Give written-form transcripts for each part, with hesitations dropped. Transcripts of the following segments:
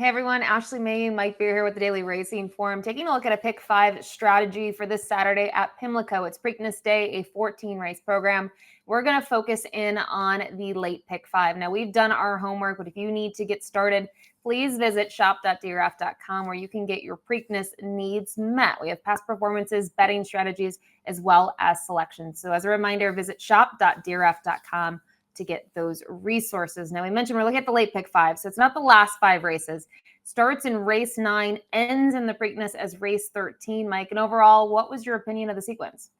Hey everyone, Ashley Mailloux, Mike Beer here with the Daily Racing Forum, taking a look at a pick 5 strategy for this Saturday at Pimlico. It's Preakness Day, a 14 race program. We're going to focus in on the late pick 5. Now we've done our homework, but if you need to get started, please visit shop.drf.com where you can get your Preakness needs met. We have past performances, betting strategies, as well as selections. So as a reminder, visit shop.drf.com to get those resources. Now, we mentioned we're looking at the late pick 5, so it's not the last 5 races. Starts in race 9, ends in the Preakness as race 13. Mike, and overall, what was your opinion of the sequence?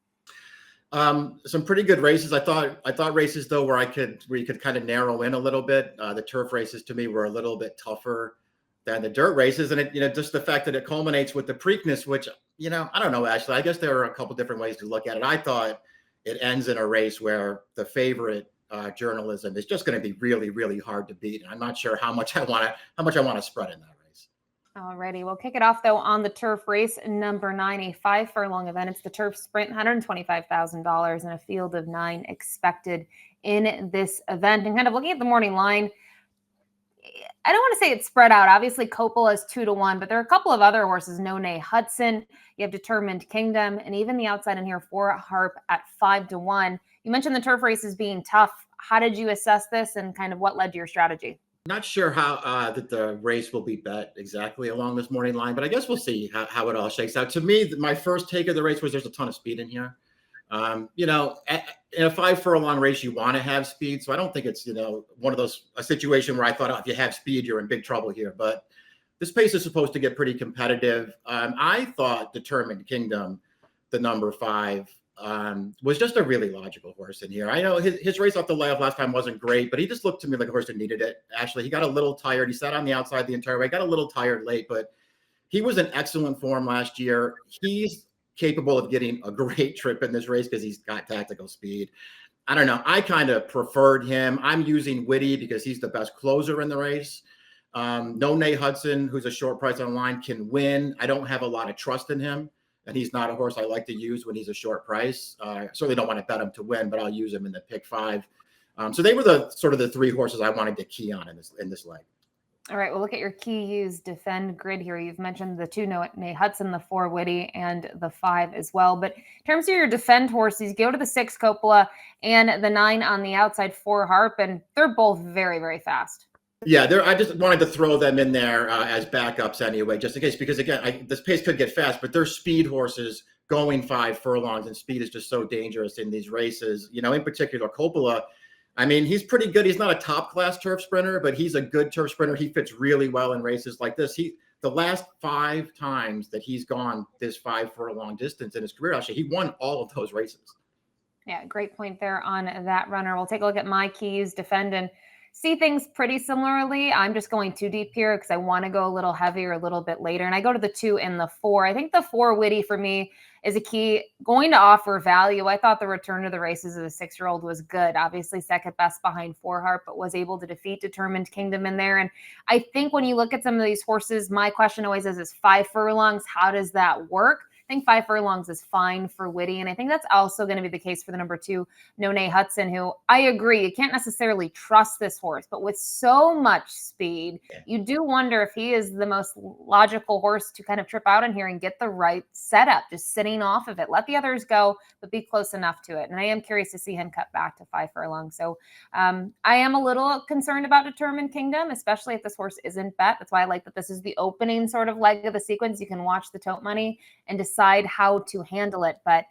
Some pretty good races. I thought races though where you could kind of narrow in a little bit. The turf races to me were a little bit tougher than the dirt races, and just the fact that it culminates with the Preakness, which I don't know. Actually, I guess there are a couple different ways to look at it. I thought it ends in a race where the favorite journalism is just going to be really, really hard to beat. And I'm not sure how much I want to spread in that race. Alrighty, we'll kick it off though on the turf race number 9, a 5 furlong event. It's the turf sprint, $125,000 and a field of 9 expected in this event. And kind of looking at the morning line, I don't want to say it's spread out. Obviously, Coppola is 2-1, but there are a couple of other horses. No Nay Hudson, you have Determined Kingdom, and even the outside in here for Harp at 5-1. You mentioned the turf races being tough. How did you assess this, and kind of what led to your strategy? Not sure how that the race will be bet exactly along this morning line, but I guess we'll see how it all shakes out. To me, my first take of the race was there's a ton of speed in here. In a 5 furlong race, you want to have speed. So I don't think it's, one of a situation where I thought, if you have speed, you're in big trouble here. But this pace is supposed to get pretty competitive. I thought Determined Kingdom, the number 5, was just a really logical horse in here. I know his race off the layoff last time wasn't great, but he just looked to me like a horse that needed it. Actually, he got a little tired. He sat on the outside the entire way, got a little tired late, but he was in excellent form last year. He's capable of getting a great trip in this race because he's got tactical speed. I don't know. I kind of preferred him. I'm using Whitty because he's the best closer in the race. No Nay Hudson, who's a short price online, can win. I don't have a lot of trust in him, and he's not a horse I like to use when he's a short price. I certainly don't want to bet him to win, but I'll use him in the pick 5. So they were the 3 horses I wanted to key on in this leg. All right, we'll look at your key use defend grid here. You've mentioned the 2 No Nay Hudson, the 4 Whitty, and the 5 as well. But in terms of your defend horses, go to the 6 Coppola and the 9 on the outside 4 Harp, and they're both very, very fast. Yeah, I just wanted to throw them in there as backups anyway, just in case, because again, this pace could get fast, but they're speed horses going 5 furlongs, and speed is just so dangerous in these races. In particular, Coppola, I mean, he's pretty good. He's not a top class turf sprinter, but he's a good turf sprinter. He fits really well in races like this. The last 5 times that he's gone this 5 furlong distance in his career, actually, he won all of those races. Yeah, great point there on that runner. We'll take a look at my keys, defend, and see things pretty similarly. I'm just going too deep here because I want to go a little heavier a little bit later. And I go to the 2 and the 4. I think the 4 Whitty for me is a key, going to offer value. I thought the return to the races of the 6-year-old was good. Obviously second best behind 4 Harp, but was able to defeat Determined Kingdom in there. And I think when you look at some of these horses, my question always is 5 furlongs, how does that work? I think 5 furlongs is fine for Whitty, and I think that's also going to be the case for the number 2, No Nay Hudson, who I agree, you can't necessarily trust this horse, but with so much speed, you do wonder if he is the most logical horse to kind of trip out in here and get the right setup, just sitting off of it. Let the others go, but be close enough to it. And I am curious to see him cut back to 5 furlongs. So I am a little concerned about Determined Kingdom, especially if this horse isn't bet. That's why I like that this is the opening sort of leg of the sequence. You can watch the tote money and decide how to handle it, but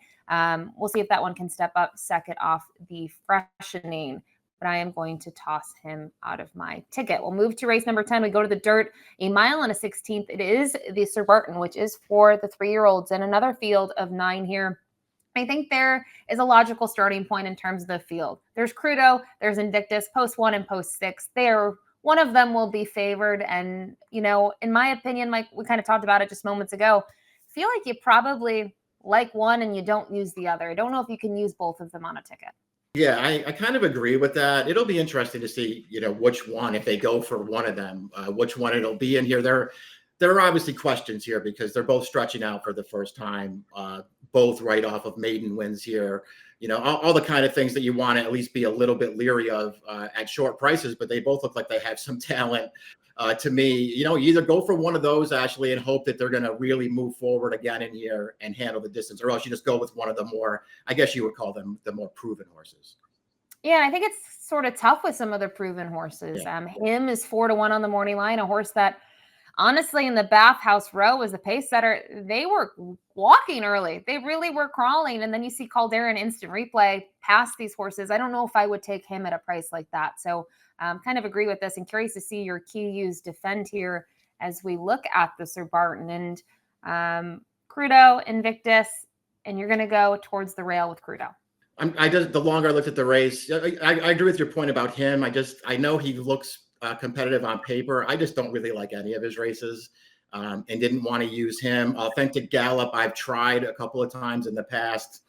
we'll see if that one can step up second off the freshening. But I am going to toss him out of my ticket. We'll move to race number 10. We go to the dirt, a mile and a 16th. It is the Sir Barton, which is for the 3-year-olds, and another field of 9 here. I think there is a logical starting point in terms of the field. There's Crudo, there's Invictus, post 1 and post 6. One of them will be favored. And, in my opinion, Mike, we kind of talked about it just moments ago, feel like you probably like one and you don't use the other. I don't know if you can use both of them on a ticket. Yeah, I kind of agree with that. It'll be interesting to see, which one, if they go for one of them, which one it'll be in here. There are obviously questions here because they're both stretching out for the first time, both right off of maiden wins here. All the kind of things that you want to at least be a little bit leery of at short prices, but they both look like they have some talent. To me, you either go for one of those, Ashley, and hope that they're going to really move forward again in here and handle the distance, or else you just go with one of the more, I guess you would call them the more proven horses. Yeah, and I think it's sort of tough with some of the proven horses. Yeah. Him is 4-1 on the morning line, a horse that honestly in the bathhouse row as a pace setter, they were walking early. They really were crawling. And then you see Caldera in instant replay past these horses. I don't know if I would take him at a price like that. So kind of agree with this and curious to see your QUs defend here as we look at the Sir Barton and Crudo, Invictus, and you're going to go towards the rail with Crudo. The longer I looked at the race, I agree with your point about him. I know he looks competitive on paper. I just don't really like any of his races, and didn't want to use him. Authentic Gallop, I've tried a couple of times in the past.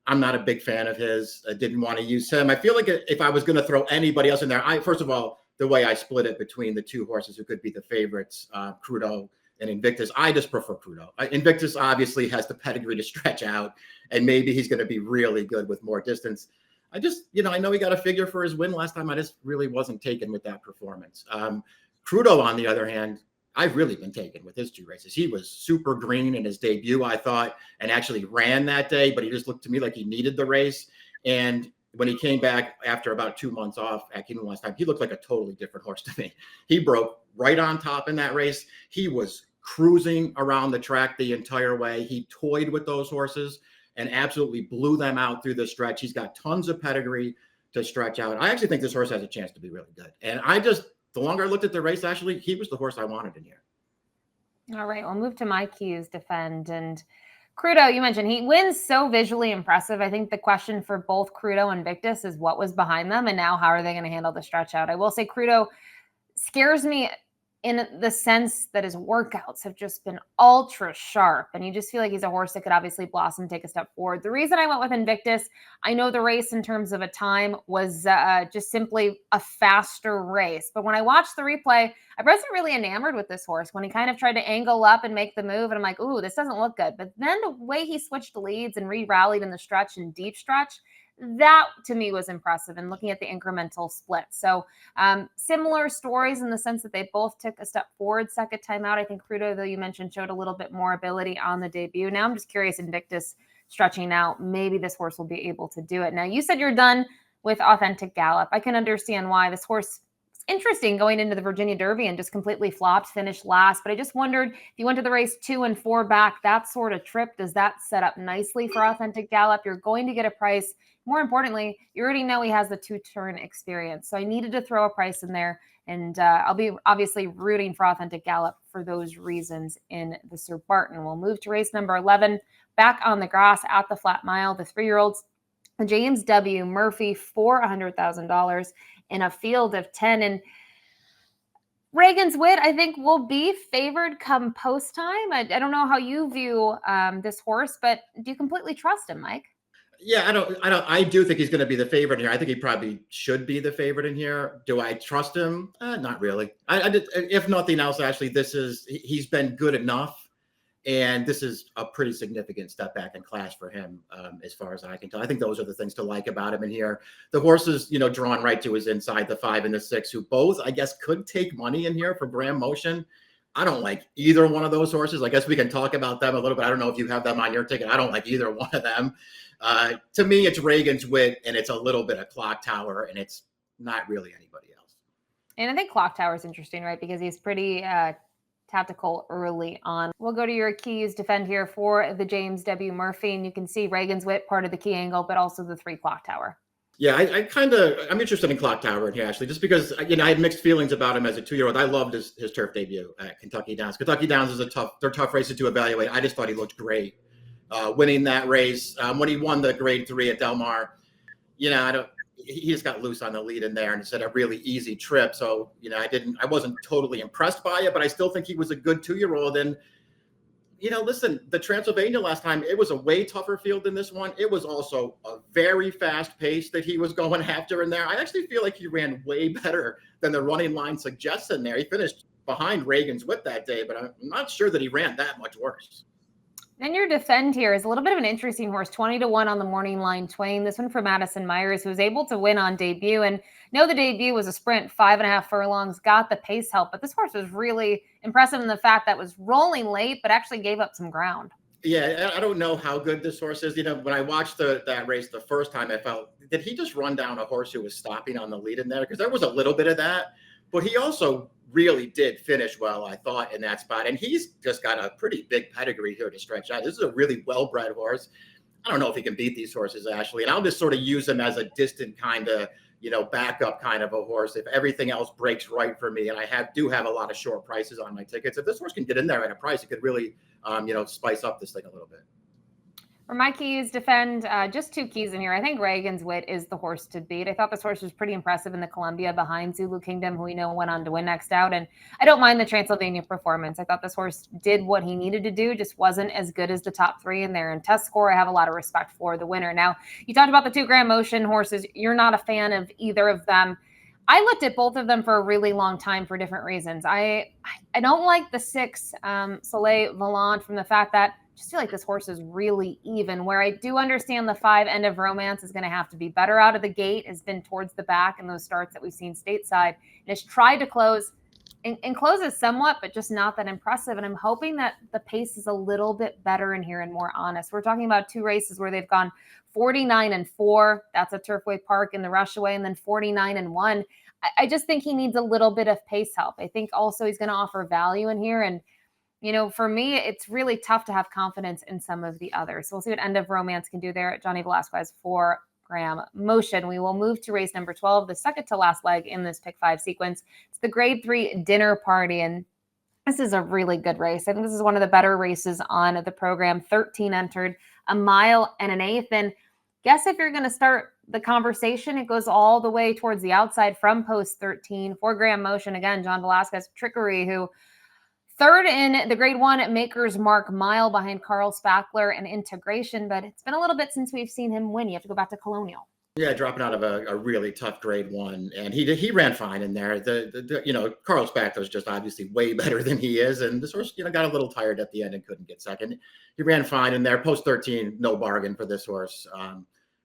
I'm not a big fan of his. I didn't want to use him. I feel like if I was going to throw anybody else in there, first of all, the way I split it between the two horses who could be the favorites, Crudo and Invictus, I just prefer Crudo. Invictus obviously has the pedigree to stretch out, and maybe he's going to be really good with more distance. I just, I know he got a figure for his win last time. I just really wasn't taken with that performance. Crudo, on the other hand, I've really been taken with his two races. He was super green in his debut, I thought, and actually ran that day, but he just looked to me like he needed the race. And when he came back after about 2 months off at Keeneland last time, he looked like a totally different horse to me. He broke right on top in that race. He was cruising around the track the entire way. He toyed with those horses and absolutely blew them out through the stretch. He's got tons of pedigree to stretch out. I actually think this horse has a chance to be really good. And the longer I looked at the race, actually, he was the horse I wanted in here. All right, we'll move to my cues defend. And Crudo, you mentioned he wins so visually impressive. I think the question for both Crudo and Invictus is what was behind them, and now how are they going to handle the stretch out? I will say Crudo scares me in the sense that his workouts have just been ultra sharp, and you just feel like he's a horse that could obviously blossom, take a step forward. The reason I went with Invictus, I know the race in terms of a time was just simply a faster race. But when I watched the replay, I wasn't really enamored with this horse when he kind of tried to angle up and make the move. And I'm like, ooh, this doesn't look good. But then the way he switched leads and re-rallied in the stretch and deep stretch, that to me was impressive, and looking at the incremental split. So similar stories in the sense that they both took a step forward second time out. I think Crudo, though you mentioned, showed a little bit more ability on the debut. Now I'm just curious, Invictus stretching out, maybe this horse will be able to do it. Now you said you're done with Authentic Gallop. I can understand why. This horse is interesting going into the Virginia Derby and just completely flopped, finished last. But I just wondered if you went to the race 2 and 4 back, that sort of trip, does that set up nicely for Authentic Gallop? You're going to get a price. More importantly, you already know he has the 2-turn experience. So I needed to throw a price in there, and I'll be obviously rooting for Authentic Gallop for those reasons in the Sir Barton. We'll move to race number 11, back on the grass at the Flat Mile. The 3-year-olds, James W. Murphy, for $100,000 in a field of 10. And Reagan's Wit, I think, will be favored come post time. I don't know how you view this horse, but do you completely trust him, Mike? Yeah, I do think he's going to be the favorite here. I think he probably should be the favorite in here. Do I trust him? Not really. If nothing else, actually, he's been good enough, and this is a pretty significant step back in class for him, as far as I can tell. I think those are the things to like about him in here. The horses, drawn right to his inside, the 5 and the 6, who both, I guess, could take money in here for Graham Motion. I don't like either one of those horses. I guess we can talk about them a little bit. I don't know if you have them on your ticket. I don't like either one of them. To me, it's Reagan's Wit, and it's a little bit of Clock Tower, and it's not really anybody else. And I think Clock Tower is interesting, right? Because he's pretty tactical early on. We'll go to your keys defend here for the James W. Murphy, and you can see Reagan's Wit, part of the key angle, but also the 3 Clock Tower. Yeah, I'm interested in Clock Tower in here, actually, just because, I had mixed feelings about him as a 2-year-old. I loved his turf debut at Kentucky Downs. Kentucky Downs is they're tough races to evaluate. I just thought he looked great winning that race. When he won the Grade 3 at Del Mar, he just got loose on the lead in there, and it's a really easy trip. So, I wasn't totally impressed by it, but I still think he was a good 2-year-old. And, listen, the Transylvania last time, it was a way tougher field than this one. It was also a very fast pace that he was going after in there. I actually feel like he ran way better than the running line suggests in there. He finished behind Reagan's Wit that day, but I'm not sure that he ran that much worse. And your defend here is a little bit of an interesting horse, 20-1 on the morning line, Twain. This one for Madison Myers, who was able to win on debut. And no, the debut was a sprint, 5.5 furlongs, got the pace help. But this horse was really impressive in the fact that was rolling late, but actually gave up some ground. Yeah, I don't know how good this horse is. When I watched that race the first time, I felt, did he just run down a horse who was stopping on the lead in there? Because there was a little bit of that, but he also really did finish well, I thought, in that spot. And he's just got a pretty big pedigree here to stretch out. This is a really well-bred horse. I don't know if he can beat these horses, Ashley. And I'll just sort of use him as a distant kind of, backup kind of a horse. If everything else breaks right for me, and I do have a lot of short prices on my tickets, if this horse can get in there at a price, it could really, spice up this thing a little bit. For my keys, defend, just 2 keys in here. I think Reagan's Wit is the horse to beat. I thought this horse was pretty impressive in the Columbia behind Zulu Kingdom, who we know went on to win next out. And I don't mind the Transylvania performance. I thought this horse did what he needed to do, just wasn't as good as the top 3 in there. And test score, I have a lot of respect for the winner. Now, you talked about the 2 Grand Motion horses. You're not a fan of either of them. I looked at both of them for a really long time for different reasons. I don't like the 6 Soleil Volant from the fact that I just feel like this horse is really even, where I do understand the 5 End of Romance is going to have to be better out of the gate, has been towards the back in those starts that we've seen stateside, and has tried to close and closes somewhat, but just not that impressive. And I'm hoping that the pace is a little bit better in here and more honest. We're talking about 2 races where they've gone 49-4. That's at Turfway Park in the Rushaway, and then 49-1. I just think he needs a little bit of pace help. I think also he's going to offer value in here. And for me, it's really tough to have confidence in some of the others. So we'll see what End of Romance can do there. Johnny Velasquez for Graham Motion. We will move to race number 12, the second to last leg in this pick 5 sequence. It's the Grade 3 Dinner Party. And this is a really good race. I think this is one of the better races on the program. 13 entered, 1 mile and an eighth. And guess if you're going to start the conversation, it goes all the way towards the outside from post 13 for Graham Motion. Again, John Velasquez, Trickery, who third in the Grade 1 Maker's Mark mile behind Carl Spackler and Integration, but it's been a little bit since we've seen him win. You have to go back to Colonial. Yeah, dropping out of a really tough Grade 1, and he ran fine in there. Carl Spackler's just obviously way better than he is, and this horse got a little tired at the end and couldn't get second. He ran fine in there. Post 13, no bargain for this horse.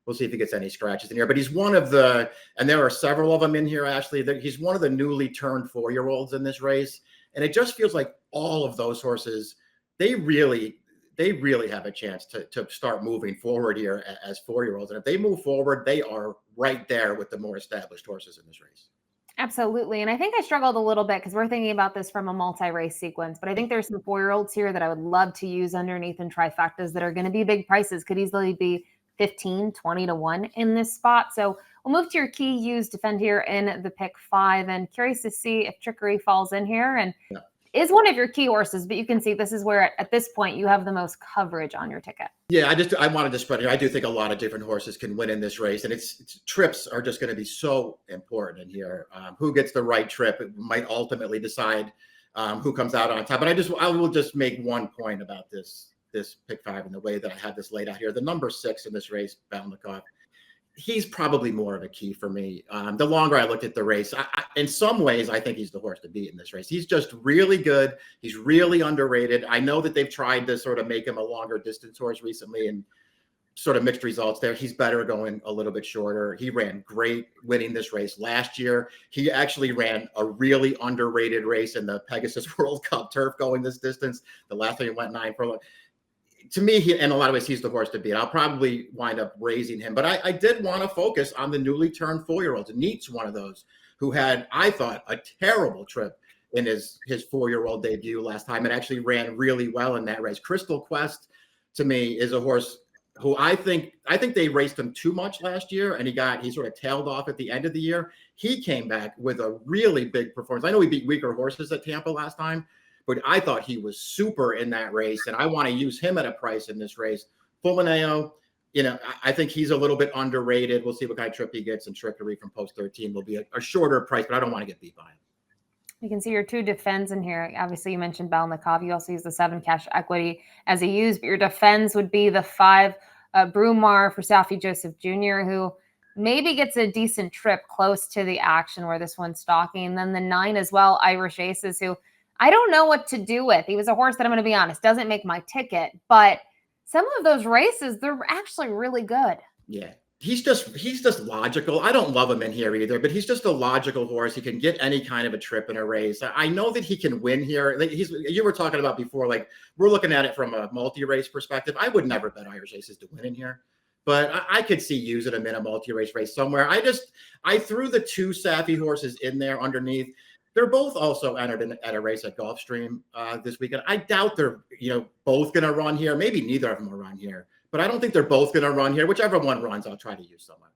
We'll see if he gets any scratches in here, but he's one of the, and there are several of them in here, Ashley. He's one of the newly turned 4-year-olds in this race. And it just feels like all of those horses, they really have a chance to start moving forward here as 4-year-olds. And if they move forward, they are right there with the more established horses in this race. Absolutely. And I think I struggled a little bit because we're thinking about this from a multi-race sequence, but I think there's some 4-year-olds here that I would love to use underneath in trifectas that are going to be big prices, could easily be 15, 20-1 in this spot. So we'll move to your key use defend here in the pick 5, and curious to see if Trickery falls in here and is one of your key horses, but you can see this is where at this point you have the most coverage on your ticket. Yeah, I wanted to spread here. I do think a lot of different horses can win in this race, and it's trips are just going to be so important in here. Who gets the right trip, it might ultimately decide who comes out on top. But I will just make one point about this pick 5 and the way that I had this laid out here. The number 6 in this race, Pimlico, he's probably more of a key for me. The longer I looked at the race, in some ways, I think he's the horse to beat in this race. He's just really good. He's really underrated. I know that they've tried to sort of make him a longer distance horse recently and sort of mixed results there. He's better going a little bit shorter. He ran great winning this race last year. He actually ran a really underrated race in the Pegasus World Cup turf going this distance. The last time he went 9 furlongs. To me, in a lot of ways, he's the horse to beat. I'll probably wind up raising him. But I did want to focus on the newly turned 4-year-olds. Neat's one of those who had, I thought, a terrible trip in his 4-year-old debut last time and actually ran really well in that race. Crystal Quest, to me, is a horse who I think they raced him too much last year, and he sort of tailed off at the end of the year. He came back with a really big performance. I know he beat weaker horses at Tampa last time, but I thought he was super in that race, and I want to use him at a price in this race. Fulmineo, I think he's a little bit underrated. We'll see what kind of trip he gets, and Trickery from post 13 will be a shorter price, but I don't want to get beat by him. You can see your 2 defends in here. Obviously, you mentioned Balnikov. You also use the 7 cash equity as a use, but your defends would be the 5 Brumar for Safi Joseph Jr., who maybe gets a decent trip close to the action where this one's stalking. And then the 9 as well, Irish Aces, who I don't know what to do with. He was a horse that, I'm going to be honest, doesn't make my ticket, but some of those races, they're actually really good. Yeah. He's just logical. I don't love him in here either, but he's just a logical horse. He can get any kind of a trip in a race. I know that he can win here. Like you were talking about before, like we're looking at it from a multi-race perspective. I would never bet Irish Aces to win in here, but I could see using him in a multi-race race somewhere. I threw the two Saffy horses in there underneath. They're both also entered at a race at Gulfstream this weekend. I doubt they're both going to run here. Maybe neither of them will run here. But I don't think they're both going to run here. Whichever one runs, I'll try to use someone.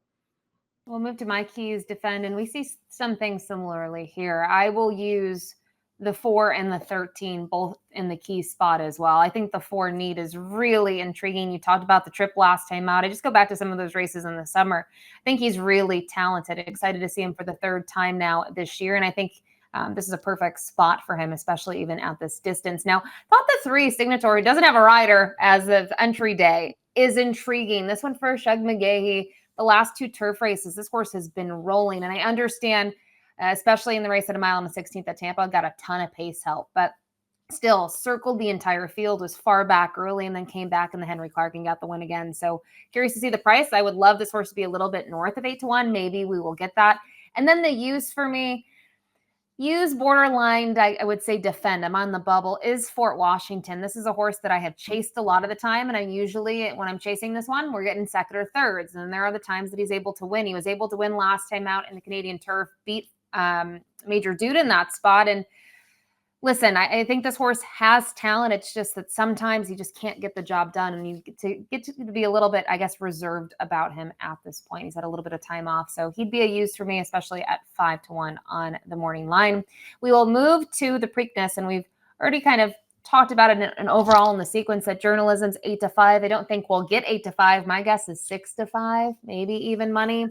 We'll move to my keys, defend, and we see something similarly here. I will use the 4 and the 13 both in the key spot as well. I think the 4 need is really intriguing. You talked about the trip last time out. I just go back to some of those races in the summer. I think he's really talented. Excited to see him for the 3rd time now this year, and I think this is a perfect spot for him, especially even at this distance. Now, thought the 3 Signatory doesn't have a rider as of entry day is intriguing. This one for Shug McGahee, the last 2 turf races, this horse has been rolling. And I understand, especially in the race at a mile and the 16th at Tampa, got a ton of pace help, but still circled the entire field, was far back early, and then came back in the Henry Clark and got the win again. So curious to see the price. I would love this horse to be a little bit north of 8-1. Maybe we will get that. And then the use for me, use borderline, I would say defend. I'm on the bubble, is Fort Washington. This is a horse that I have chased a lot of the time. And I usually, when I'm chasing this one, we're getting second or thirds. And there are the times that he's able to win. He was able to win last time out in the Canadian Turf, beat Major Dude in that spot. And listen, I think this horse has talent. It's just that sometimes he just can't get the job done. And you get to be a little bit, I guess, reserved about him at this point. He's had a little bit of time off. So he'd be a use for me, especially at 5-1 on the morning line. We will move to the Preakness, and we've already kind of talked about it and overall in the sequence that journalism's 8-5. I don't think we'll get 8-5. My guess is 6-5, maybe even money.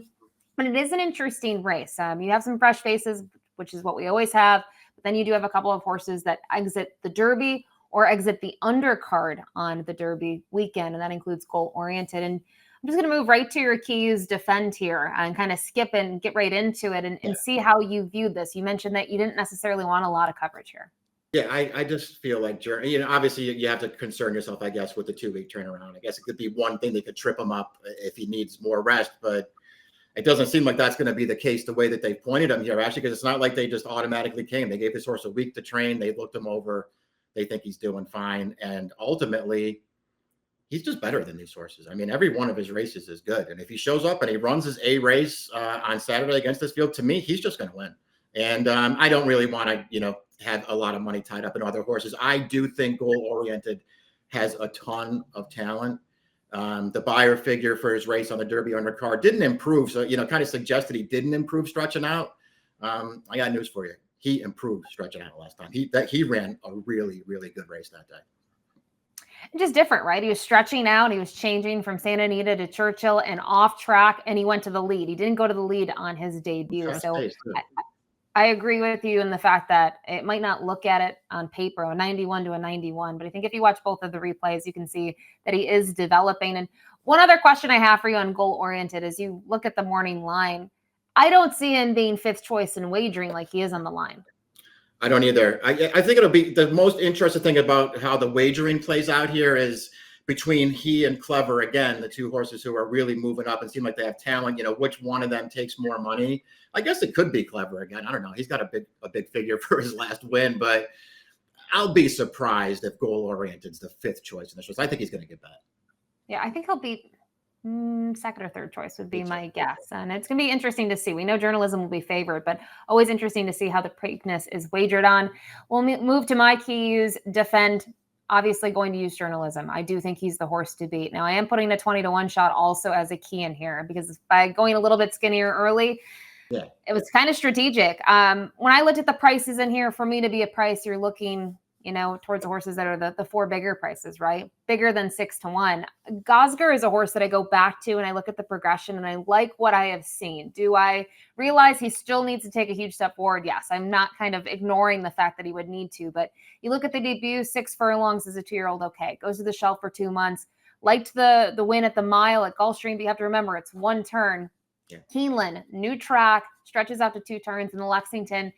But it is an interesting race. You have some fresh faces, which is what we always have. Then you do have a couple of horses that exit the Derby or exit the undercard on the Derby weekend, and that includes Goal Oriented. And I'm just going to move right to your keys, defend here, and kind of skip and get right into it and see how you viewed this. You mentioned that you didn't necessarily want a lot of coverage here. Yeah, I just feel like, obviously you have to concern yourself, I guess, with the 2-week turnaround. I guess it could be one thing that could trip him up if he needs more rest, but it doesn't seem like that's going to be the case the way that they've pointed him here, actually, because it's not like they just automatically came. They gave this horse a week to train. They looked him over. They think he's doing fine. And ultimately, he's just better than these horses. I mean, every one of his races is good. And if he shows up and he runs his A race on Saturday against this field, to me, he's just going to win. And I don't really want to, have a lot of money tied up in other horses. I do think Goal Oriented has a ton of talent. The buyer figure for his race on the Derby undercard didn't improve. So, kind of suggested he didn't improve stretching out. I got news for you. He improved stretching out last time. He ran a really, really good race that day. Just different, right? He was stretching out. He was changing from Santa Anita to Churchill and off track, and he went to the lead. He didn't go to the lead on his debut. So I agree with you in the fact that it might not look at it on paper, a 91 to a 91, but I think if you watch both of the replays, you can see that he is developing. And one other question I have for you on Goal Oriented is you look at the morning line. I don't see him being 5th choice in wagering like he is on the line. I don't either. I think it'll be the most interesting thing about how the wagering plays out here is between he and Clever, again, the 2 horses who are really moving up and seem like they have talent, which one of them takes more money. I guess it could be Clever again. I don't know. He's got a big figure for his last win, but I'll be surprised if Goal Oriented's the 5th choice in this race. I think he's going to get that. Yeah, I think he'll be 2nd or 3rd choice would be my guess. And it's going to be interesting to see. We know journalism will be favored, but always interesting to see how the Preakness is wagered on. We'll move to my keys, defend. Obviously going to use journalism. I do think he's the horse to beat. Now I am putting a 20-1 shot also as a key in here because by going a little bit skinnier early, it was kind of strategic. When I looked at the prices in here, for me to be a price, you're looking, towards the horses that are the 4 bigger prices, right? Bigger than 6-1. Gosger is a horse that I go back to and I look at the progression and I like what I have seen. Do I realize he still needs to take a huge step forward? Yes, I'm not kind of ignoring the fact that he would need to, but you look at the debut, 6 furlongs as a 2-year-old. Okay, goes to the shelf for 2 months. Liked the win at the mile at Gulfstream, but you have to remember it's 1 turn. Yeah. Keeneland, new track, stretches out to 2 turns in the Lexington.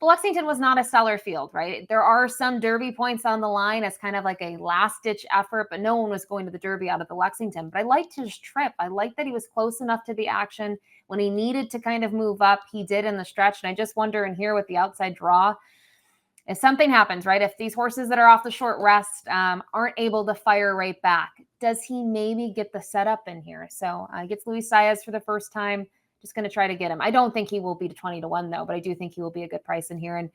But Lexington was not a stellar field, right? There are some Derby points on the line as kind of like a last-ditch effort, but no one was going to the Derby out of the Lexington. But I liked his trip. I liked that he was close enough to the action. When he needed to kind of move up, he did in the stretch. And I just wonder in here with the outside draw, if something happens, right? If these horses that are off the short rest aren't able to fire right back, does he maybe get the setup in here? So gets Luis Saez for the first time. Just going to try to get him. I don't think he will be to 20-1 though, but I do think he will be a good price in here. And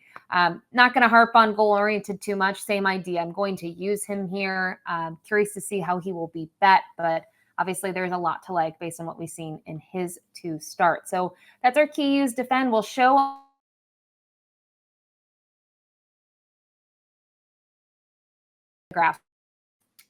not going to harp on goal oriented too much. Same idea. I'm going to use him here. Curious to see how he will be bet, but obviously there's a lot to like based on what we've seen in his 2 starts. So that's our key use defend. We'll show graph.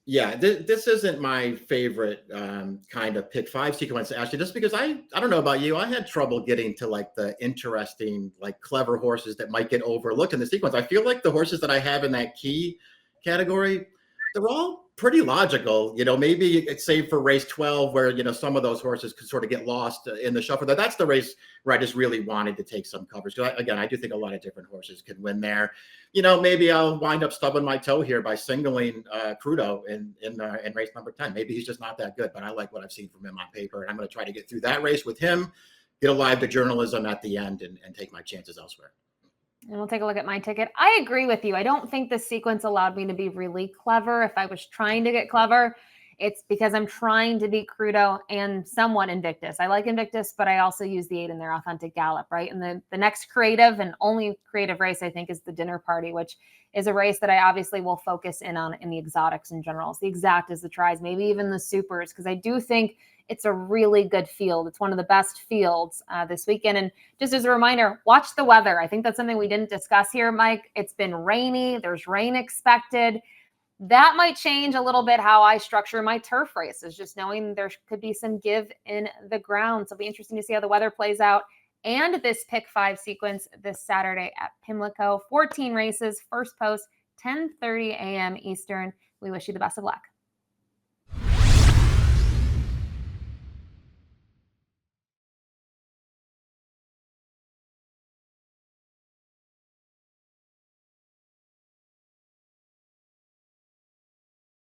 Yeah, this isn't my favorite kind of pick 5 sequence, Ashley, just because I don't know about you. I had trouble getting to like the interesting, like clever horses that might get overlooked in the sequence. I feel like the horses that I have in that key category, they're all pretty logical. Maybe it's save for race 12 where, some of those horses could sort of get lost in the shuffle. That's the race where I just really wanted to take some coverage. Because again, I do think a lot of different horses could win there. Maybe I'll wind up stubbing my toe here by singling Crudo in race number 10. Maybe he's just not that good, but I like what I've seen from him on paper. And I'm going to try to get through that race with him, get alive to journalism at the end and take my chances elsewhere. And we'll take a look at my ticket. I agree with you. I don't think this sequence allowed me to be really clever. If I was trying to get clever, it's because I'm trying to beat Crudo and somewhat Invictus. I like Invictus, but I also use the 8 in their Authentic Gallop, right? And the next creative and only creative race, I think, is the Dinner Party, which is a race that I obviously will focus in on in the exotics in general. It's the exact as the tries, maybe even the supers, because I do think it's a really good field. It's one of the best fields this weekend. And just as a reminder, watch the weather. I think that's something we didn't discuss here, Mike. It's been rainy. There's rain expected. That might change a little bit how I structure my turf races, just knowing there could be some give in the ground. So it'll be interesting to see how the weather plays out. And this pick 5 sequence this Saturday at Pimlico. 14 races, first post, 10:30 a.m. Eastern. We wish you the best of luck.